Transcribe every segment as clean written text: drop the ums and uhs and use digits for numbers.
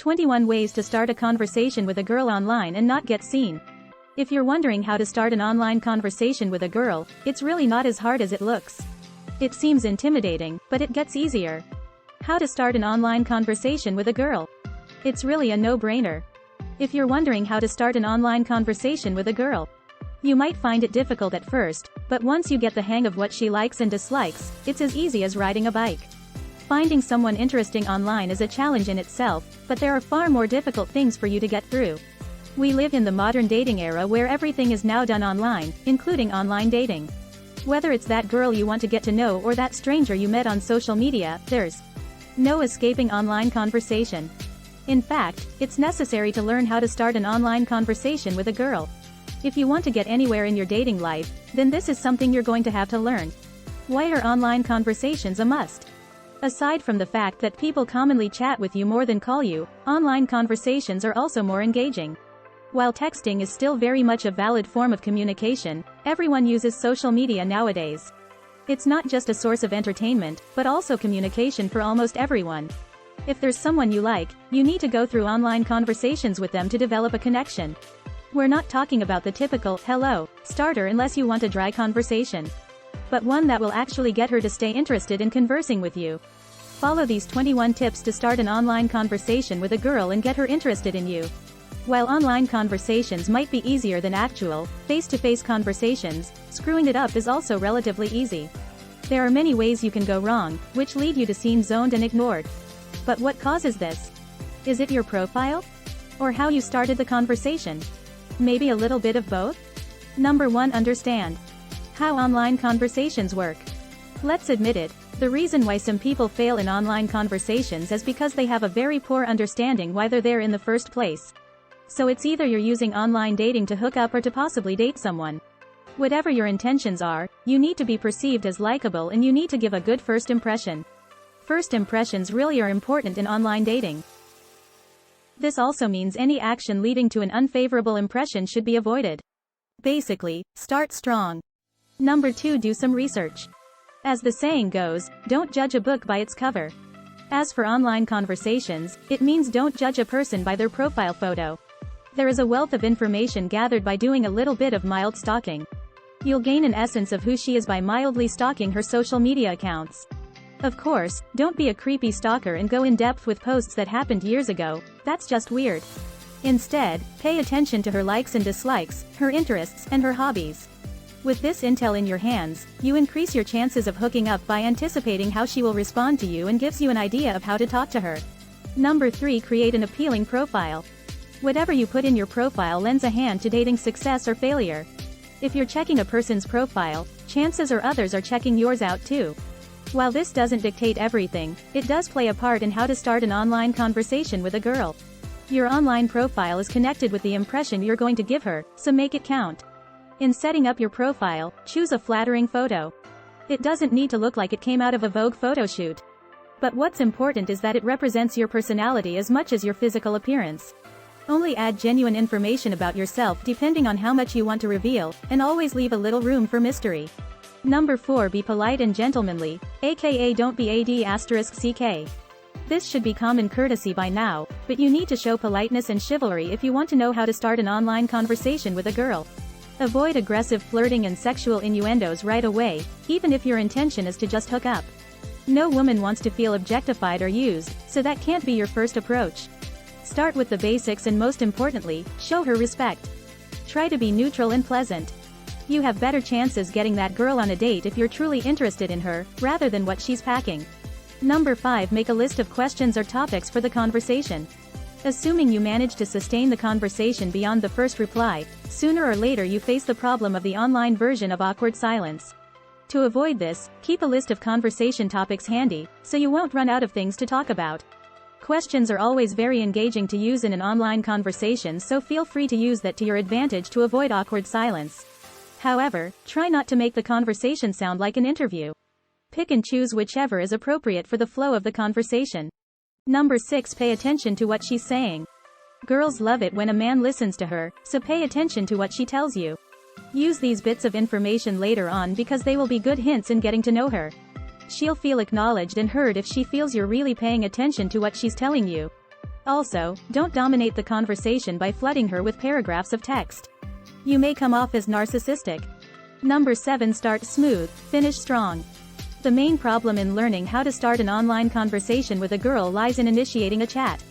21 Ways to start a conversation with a girl online and not get seen. If you're wondering how to start an online conversation with a girl, it's really not as hard as it looks. It seems intimidating, but it gets easier. How to start an online conversation with a girl. It's really a no-brainer. If you're wondering how to start an online conversation with a girl, you might find it difficult at first, but once you get the hang of what she likes and dislikes, it's as easy as riding a bike. Finding someone interesting online is a challenge in itself, but there are far more difficult things for you to get through. We live in the modern dating era where everything is now done online, including online dating. Whether it's that girl you want to get to know or that stranger you met on social media, there's no escaping online conversation. In fact, it's necessary to learn how to start an online conversation with a girl. If you want to get anywhere in your dating life, then this is something you're going to have to learn. Why are online conversations a must? Aside from the fact that people commonly chat with you more than call you, online conversations are also more engaging. While texting is still very much a valid form of communication, everyone uses social media nowadays. It's not just a source of entertainment, but also communication for almost everyone. If there's someone you like, you need to go through online conversations with them to develop a connection. We're not talking about the typical hello starter unless you want a dry conversation, but one that will actually get her to stay interested in conversing with you. Follow these 21 tips to start an online conversation with a girl and get her interested in you. While online conversations might be easier than actual, face-to-face conversations, screwing it up is also relatively easy. There are many ways you can go wrong, which lead you to seem zoned and ignored. But what causes this? Is it your profile? Or how you started the conversation? Maybe a little bit of both? Number 1. Understand how online conversations work. Let's admit it, the reason why some people fail in online conversations is because they have a very poor understanding why they're there in the first place. So it's either you're using online dating to hook up or to possibly date someone. Whatever your intentions are, you need to be perceived as likable and you need to give a good first impression. First impressions really are important in online dating. This also means any action leading to an unfavorable impression should be avoided. Basically, start strong. Number 2. Do some research. As the saying goes, don't judge a book by its cover. As for online conversations, it means don't judge a person by their profile photo. There is a wealth of information gathered by doing a little bit of mild stalking. You'll gain an essence of who she is by mildly stalking her social media accounts. Of course, don't be a creepy stalker and go in depth with posts that happened years ago, that's just weird. Instead, pay attention to her likes and dislikes, her interests, and her hobbies. With this intel in your hands, you increase your chances of hooking up by anticipating how she will respond to you and gives you an idea of how to talk to her. Number 3. Create an appealing profile. Whatever you put in your profile lends a hand to dating success or failure. If you're checking a person's profile, chances are others are checking yours out too. While this doesn't dictate everything, it does play a part in how to start an online conversation with a girl. Your online profile is connected with the impression you're going to give her, so make it count. In setting up your profile, choose a flattering photo. It doesn't need to look like it came out of a Vogue photo shoot. But what's important is that it represents your personality as much as your physical appearance. Only add genuine information about yourself depending on how much you want to reveal, and always leave a little room for mystery. Number 4. Be polite and gentlemanly, aka don't be AD*CK. This should be common courtesy by now, but you need to show politeness and chivalry if you want to know how to start an online conversation with a girl. Avoid aggressive flirting and sexual innuendos right away, even if your intention is to just hook up. No woman wants to feel objectified or used, so that can't be your first approach. Start with the basics and most importantly, show her respect. Try to be neutral and pleasant. You have better chances getting that girl on a date if you're truly interested in her, rather than what she's packing. Number 5. Make a list of questions or topics for the conversation. Assuming you manage to sustain the conversation beyond the first reply, sooner or later you face the problem of the online version of awkward silence. To avoid this, keep a list of conversation topics handy, so you won't run out of things to talk about. Questions are always very engaging to use in an online conversation, so feel free to use that to your advantage to avoid awkward silence. However, try not to make the conversation sound like an interview. Pick and choose whichever is appropriate for the flow of the conversation. Number 6. Pay attention to what she's saying. Girls love it when a man listens to her, so pay attention to what she tells you. Use these bits of information later on because they will be good hints in getting to know her. She'll feel acknowledged and heard if she feels you're really paying attention to what she's telling you. Also, don't dominate the conversation by flooding her with paragraphs of text. You may come off as narcissistic. Number 7. Start smooth, finish strong. The main problem in learning how to start an online conversation with a girl lies in initiating a chat.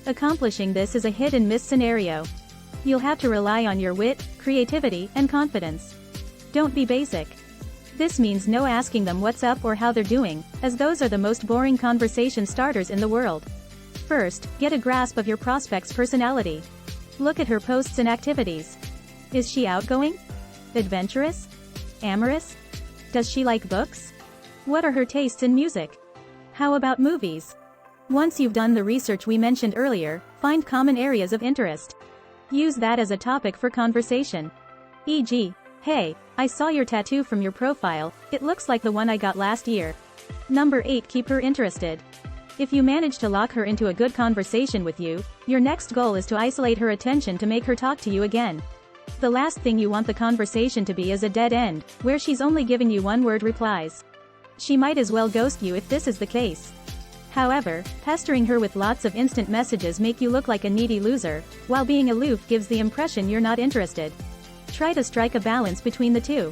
Accomplishing this is a hit-and-miss scenario. You'll have to rely on your wit, creativity, and confidence. Don't be basic. This means no asking them what's up or how they're doing, as those are the most boring conversation starters in the world. First, get a grasp of your prospect's personality. Look at her posts and activities. Is she outgoing? Adventurous? Amorous? Does she like books? What are her tastes in music? How about movies? Once you've done the research we mentioned earlier, find common areas of interest. Use that as a topic for conversation. E.g., "Hey, I saw your tattoo from your profile, it looks like the one I got last year." Number 8. Keep her interested. If you manage to lock her into a good conversation with you, your next goal is to isolate her attention to make her talk to you again. The last thing you want the conversation to be is a dead end, where she's only giving you one-word replies. She might as well ghost you if this is the case. However, pestering her with lots of instant messages make you look like a needy loser, while being aloof gives the impression you're not interested. Try to strike a balance between the two.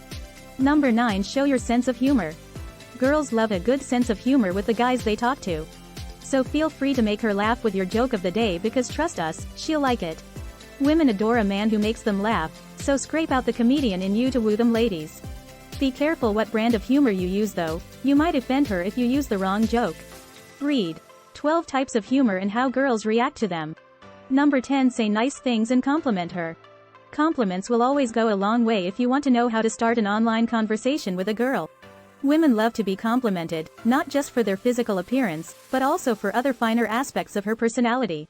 Number 9. Show your sense of humor. Girls love a good sense of humor with the guys they talk to. So feel free to make her laugh with your joke of the day because trust us, she'll like it. Women adore a man who makes them laugh, so scrape out the comedian in you to woo them, ladies. Be careful what brand of humor you use though, you might offend her if you use the wrong joke. Read 12 Types of Humor and How Girls React to Them. Number 10. Say nice things and compliment her. Compliments will always go a long way if you want to know how to start an online conversation with a girl. Women love to be complimented, not just for their physical appearance, but also for other finer aspects of her personality.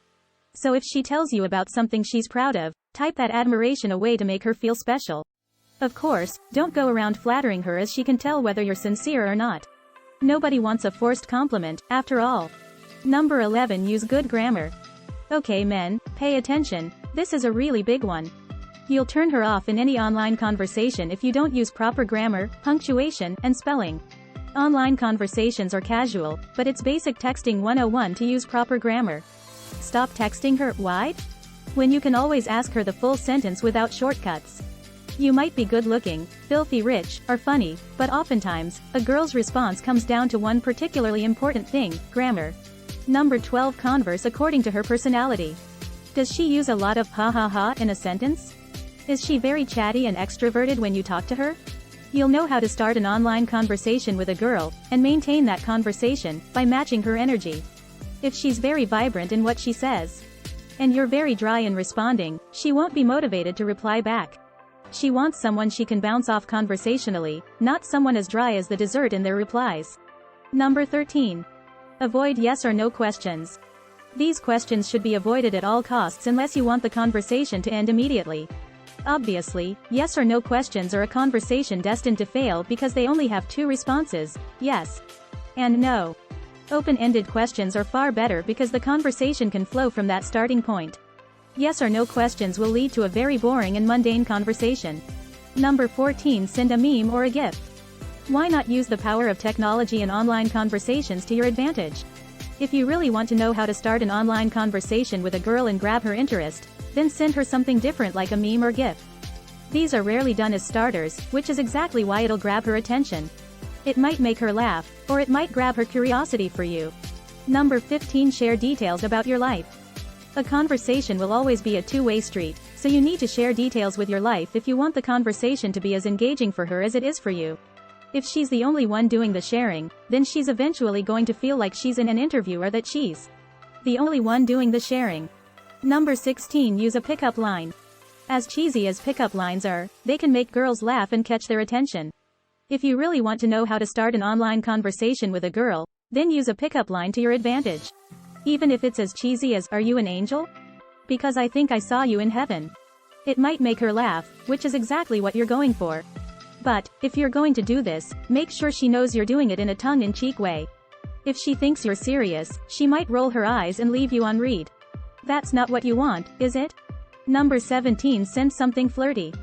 So if she tells you about something she's proud of, type that admiration away to make her feel special. Of course, don't go around flattering her as she can tell whether you're sincere or not. Nobody wants a forced compliment, after all. Number 11. Use good grammar. Okay men, pay attention, this is a really big one. You'll turn her off in any online conversation if you don't use proper grammar, punctuation, and spelling. Online conversations are casual, but it's basic texting 101 to use proper grammar. Stop texting her wide? When you can always ask her the full sentence without shortcuts. You might be good looking, filthy rich, or funny, but oftentimes, a girl's response comes down to one particularly important thing, grammar. Number 12. Converse according to her personality. Does she use a lot of ha ha ha in a sentence? Is she very chatty and extroverted when you talk to her? You'll know how to start an online conversation with a girl, and maintain that conversation, by matching her energy. If she's very vibrant in what she says, and you're very dry in responding, she won't be motivated to reply back. She wants someone she can bounce off conversationally, not someone as dry as the dessert in their replies. Number 13. Avoid yes or no questions. These questions should be avoided at all costs unless you want the conversation to end immediately. Obviously, yes or no questions are a conversation destined to fail because they only have two responses, yes and no. Open-ended questions are far better because the conversation can flow from that starting point. Yes or no questions will lead to a very boring and mundane conversation. Number 14. Send a meme or a GIF. Why not use the power of technology and online conversations to your advantage? If you really want to know how to start an online conversation with a girl and grab her interest, then send her something different like a meme or GIF. These are rarely done as starters, which is exactly why it'll grab her attention. It might make her laugh, or it might grab her curiosity for you. Number 15. Share details about your life. A conversation will always be a two-way street, so you need to share details with your life if you want the conversation to be as engaging for her as it is for you. If she's the only one doing the sharing, then she's eventually going to feel like she's in an interview or that she's the only one doing the sharing. Number 16. Use a pickup line. As cheesy as pickup lines are, they can make girls laugh and catch their attention. If you really want to know how to start an online conversation with a girl, then use a pickup line to your advantage. Even if it's as cheesy as, "Are you an angel? Because I think I saw you in heaven." It might make her laugh, which is exactly what you're going for. But, if you're going to do this, make sure she knows you're doing it in a tongue-in-cheek way. If she thinks you're serious, she might roll her eyes and leave you on read. That's not what you want, is it? Number 17. Send something flirty.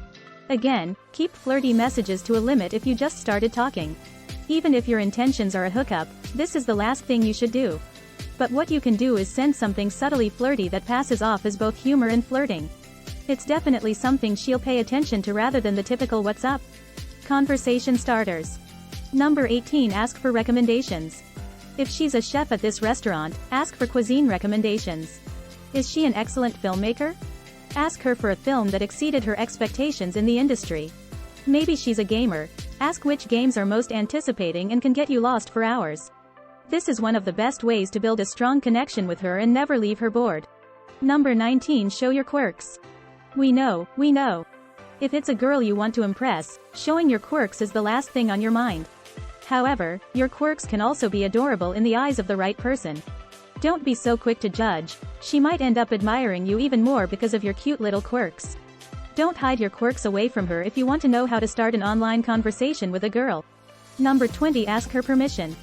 Again, keep flirty messages to a limit if you just started talking. Even if your intentions are a hookup, this is the last thing you should do. But what you can do is send something subtly flirty that passes off as both humor and flirting. It's definitely something she'll pay attention to rather than the typical "what's up?" Conversation starters. Number 18. Ask for recommendations. If she's a chef at this restaurant, ask for cuisine recommendations. Is she an excellent filmmaker? Ask her for a film that exceeded her expectations in the industry. Maybe she's a gamer. Ask which games are most anticipating and can get you lost for hours. This is one of the best ways to build a strong connection with her and never leave her bored. Number 19. Show your quirks. We know. If it's a girl you want to impress, showing your quirks is the last thing on your mind. However, your quirks can also be adorable in the eyes of the right person. Don't be so quick to judge. She might end up admiring you even more because of your cute little quirks. Don't hide your quirks away from her if you want to know how to start an online conversation with a girl. Number 20. Ask her permission.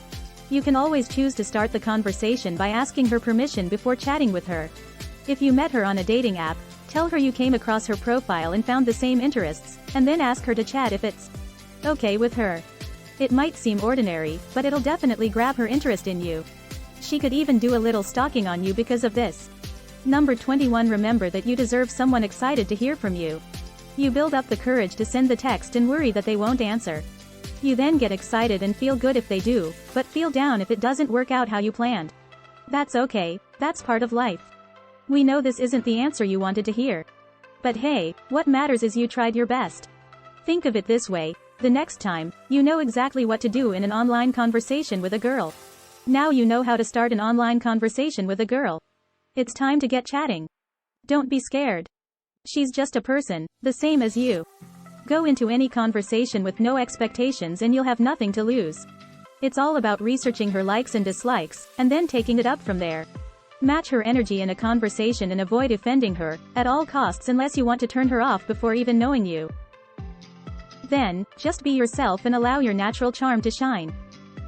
You can always choose to start the conversation by asking her permission before chatting with her. If you met her on a dating app, tell her you came across her profile and found the same interests, and then ask her to chat if it's okay with her. It might seem ordinary, but it'll definitely grab her interest in you. She could even do a little stalking on you because of this. Number 21. Remember that you deserve someone excited to hear from you. You build up the courage to send the text and worry that they won't answer. You then get excited and feel good if they do, but feel down if it doesn't work out how you planned. That's okay, that's part of life. We know this isn't the answer you wanted to hear. But hey, what matters is you tried your best. Think of it this way: the next time, you know exactly what to do in an online conversation with a girl. Now you know how to start an online conversation with a girl. It's time to get chatting. Don't be scared. She's just a person, the same as you. Go into any conversation with no expectations and you'll have nothing to lose. It's all about researching her likes and dislikes, and then taking it up from there. Match her energy in a conversation and avoid offending her, at all costs, unless you want to turn her off before even knowing you. Then, just be yourself and allow your natural charm to shine.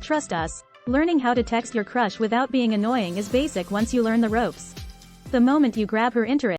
Trust us, learning how to text your crush without being annoying is basic once you learn the ropes. The moment you grab her interest,